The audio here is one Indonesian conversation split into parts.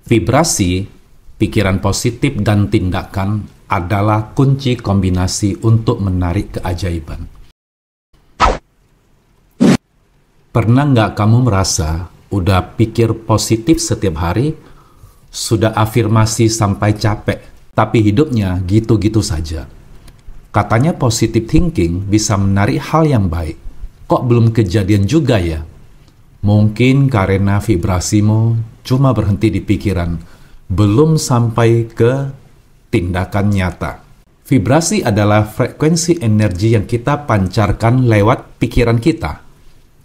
Vibrasi, pikiran positif, dan tindakan adalah kunci kombinasi untuk menarik keajaiban. Pernah nggak kamu merasa udah pikir positif setiap hari, sudah afirmasi sampai capek, tapi hidupnya gitu-gitu saja? Katanya positive thinking bisa menarik hal yang baik. Kok belum kejadian juga ya? Mungkin karena vibrasimu cuma berhenti di pikiran, belum sampai ke tindakan nyata. Vibrasi adalah frekuensi energi yang kita pancarkan lewat pikiran kita,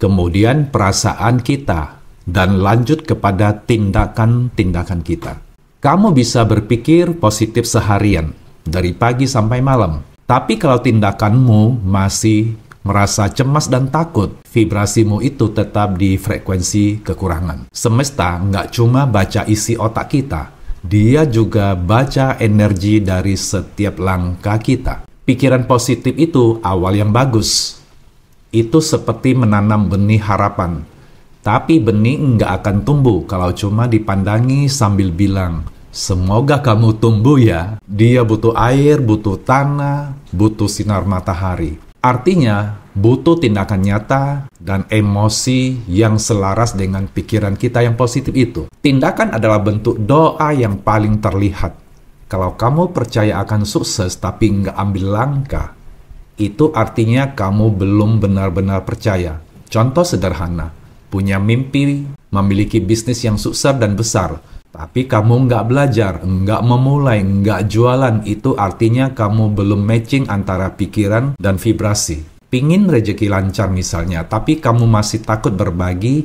kemudian perasaan kita, dan lanjut kepada tindakan-tindakan kita. Kamu bisa berpikir positif seharian, dari pagi sampai malam. Tapi kalau tindakanmu masih merasa cemas dan takut, vibrasimu itu tetap di frekuensi kekurangan. Semesta nggak cuma baca isi otak kita, dia juga baca energi dari setiap langkah kita. Pikiran positif itu awal yang bagus. Itu seperti menanam benih harapan. Tapi benih nggak akan tumbuh kalau cuma dipandangi sambil bilang, "Semoga kamu tumbuh ya." Dia butuh air, butuh tanah, butuh sinar matahari. Artinya, butuh tindakan nyata dan emosi yang selaras dengan pikiran kita yang positif itu. Tindakan adalah bentuk doa yang paling terlihat. Kalau kamu percaya akan sukses tapi nggak ambil langkah, itu artinya kamu belum benar-benar percaya. Contoh sederhana, punya mimpi, memiliki bisnis yang sukses dan besar, tapi kamu nggak belajar, nggak memulai, nggak jualan, itu artinya kamu belum matching antara pikiran dan vibrasi. Pingin rezeki lancar misalnya, tapi kamu masih takut berbagi,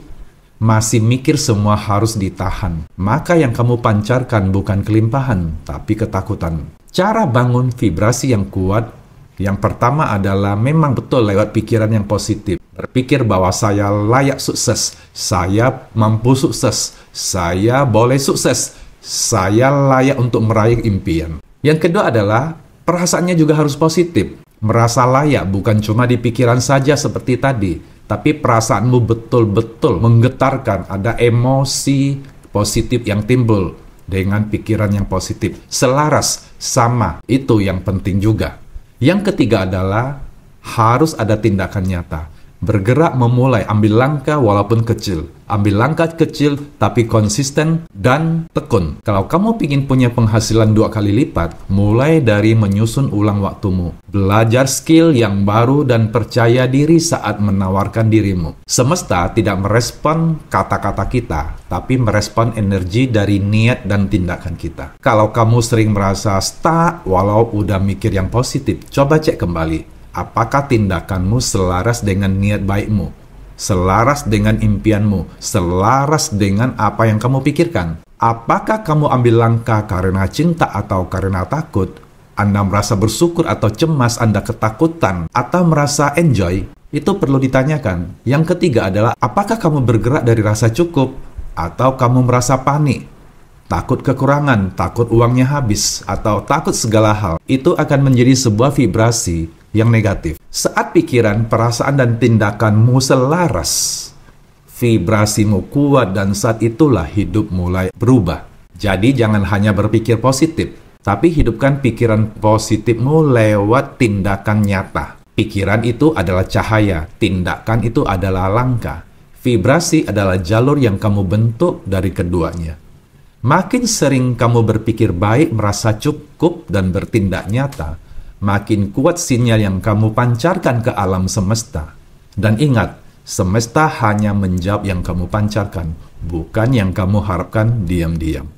masih mikir semua harus ditahan. Maka yang kamu pancarkan bukan kelimpahan, tapi ketakutan. Cara bangun vibrasi yang kuat, yang pertama adalah memang betul lewat pikiran yang positif. Berpikir bahwa saya layak sukses, saya mampu sukses, saya boleh sukses, saya layak untuk meraih impian. Yang kedua adalah perasaannya juga harus positif. Merasa layak bukan cuma di pikiran saja seperti tadi, tapi perasaanmu betul-betul menggetarkan, ada emosi positif yang timbul dengan pikiran yang positif. Selaras, sama, itu yang penting juga. Yang ketiga adalah harus ada tindakan nyata. Bergerak, memulai, ambil langkah walaupun kecil. Ambil langkah kecil tapi konsisten dan tekun. Kalau kamu ingin punya penghasilan 2 kali lipat, mulai dari menyusun ulang waktumu. Belajar skill yang baru dan percaya diri saat menawarkan dirimu. Semesta tidak merespon kata-kata kita, tapi merespon energi dari niat dan tindakan kita. Kalau kamu sering merasa stuck walau udah mikir yang positif, coba cek kembali. Apakah tindakanmu selaras dengan niat baikmu? Selaras dengan impianmu? Selaras dengan apa yang kamu pikirkan? Apakah kamu ambil langkah karena cinta atau karena takut? Anda merasa bersyukur atau cemas, Anda ketakutan, atau merasa enjoy? Itu perlu ditanyakan. Yang ketiga adalah, apakah kamu bergerak dari rasa cukup? Atau kamu merasa panik? Takut kekurangan, takut uangnya habis, atau takut segala hal? Itu akan menjadi sebuah vibrasi yang negatif. Saat pikiran, perasaan, dan tindakanmu selaras, vibrasimu kuat, dan saat itulah hidup mulai berubah. Jadi jangan hanya berpikir positif, tapi hidupkan pikiran positifmu lewat tindakan nyata. Pikiran itu adalah cahaya, tindakan itu adalah langkah. Vibrasi adalah jalur yang kamu bentuk dari keduanya. Makin sering kamu berpikir baik, merasa cukup, dan bertindak nyata, makin kuat sinyal yang kamu pancarkan ke alam semesta. Dan ingat, semesta hanya menjawab yang kamu pancarkan, bukan yang kamu harapkan diam-diam.